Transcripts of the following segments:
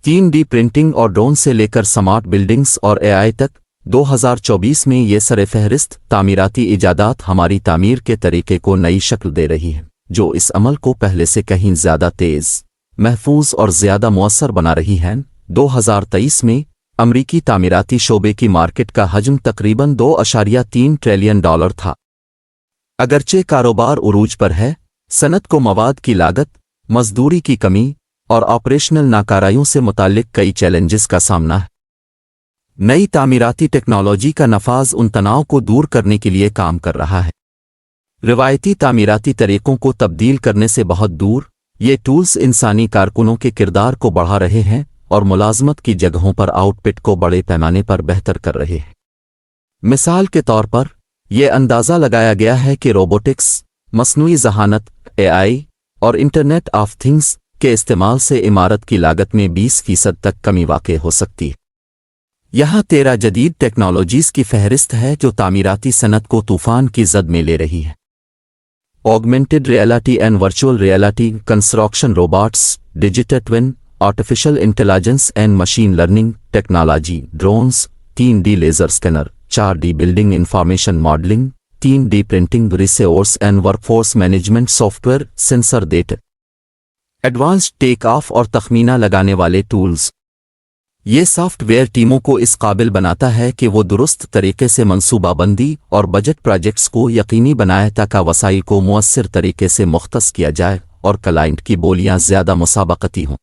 3D printing और drone से लेकर स्मार्ट बिल्डिंग्स और AI तक 2024 में ये सरफहरिस्त तामीराती इजादात हमारी तामीर के तरीके को नई शक्ल दे रही हैं, जो इस अमल को पहले से कहीं ज़्यादा तेज़, महफूज और ज़्यादा मुअस्सर बना रही हैं। 2023 में अमरीकी तामीराती शोबे की मार्केट का हजम तकरीबन $2.3 ट्रिलियन था। अगरचे कारोबार उरूज पर है, सनत को मवाद की लागत, मजदूरी की कमी और ऑपरेशनल नाकाराइयों से मुताल्लिक कई चैलेंजेस का सामना है। नई तामीराती टेक्नोलॉजी का नफाज उन तनाव को दूर करने के लिए काम कर रहा है। रिवायती तामीराती तरीकों को तब्दील करने से बहुत दूर, ये टूल्स इंसानी कारकुनों के किरदार को बढ़ा रहे हैं और मुलाजमत की जगहों पर आउटपुट को बड़े पैमाने पर बेहतर कर रहे हैं। मिसाल के तौर पर यह अंदाज़ा लगाया गया है कि रोबोटिक्स, मसनूई ज़हानत, AI और इंटरनेट ऑफ थिंग्स के इस्तेमाल से इमारत की लागत में 20% तक कमी वाक़ई हो सकती है। यहाँ 13 जदीद टेक्नोलॉजीज़ की फहरिस्त है जो तामीराती सनत को तूफ़ान की जद में ले रही है। Augmented reality and virtual reality, construction robots, digital twin, artificial intelligence and machine learning technology, drones, 3D laser scanner, 4D building information modelling, 3D printing, resource and workforce management software, sensor data, advanced tech of और तखमीना लगाने वाले tools. ये software टीमों को इस काबिल बनाता है कि वो दुरुस्त तरीके से मंसूबाबंदी और बजट प्रोजेक्ट्स को यकीनी बनाए ताकि वसाइल को मुअस्सिर तरीके से मुख्तस किया जाए और क्लाइंट की बोलियां ज़्यादा मुसाबकती हों।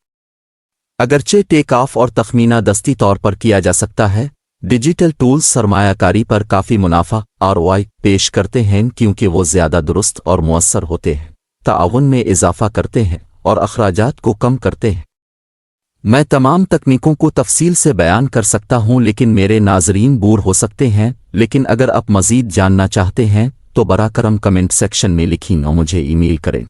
अगरचे टेक ऑफ और तखमीना दस्ती तौर पर किया जा सकता है, डिजिटल टूल्स सरमायाकारी पर काफ़ी मुनाफा ROI पेश करते हैं क्योंकि वो ज़्यादा दुरुस्त और मुअस्सर होते हैं, ताउन में इजाफा करते हैं और अखराजात को कम करते हैं। मैं तमाम तकनीकों को तफसील से बयान कर सकता हूं, लेकिन मेरे नाजरीन बोर हो सकते हैं। लेकिन अगर आप मज़ीद जानना चाहते हैं तो बराकरम कमेंट सेक्शन में लिखिए और मुझे ईमेल करें।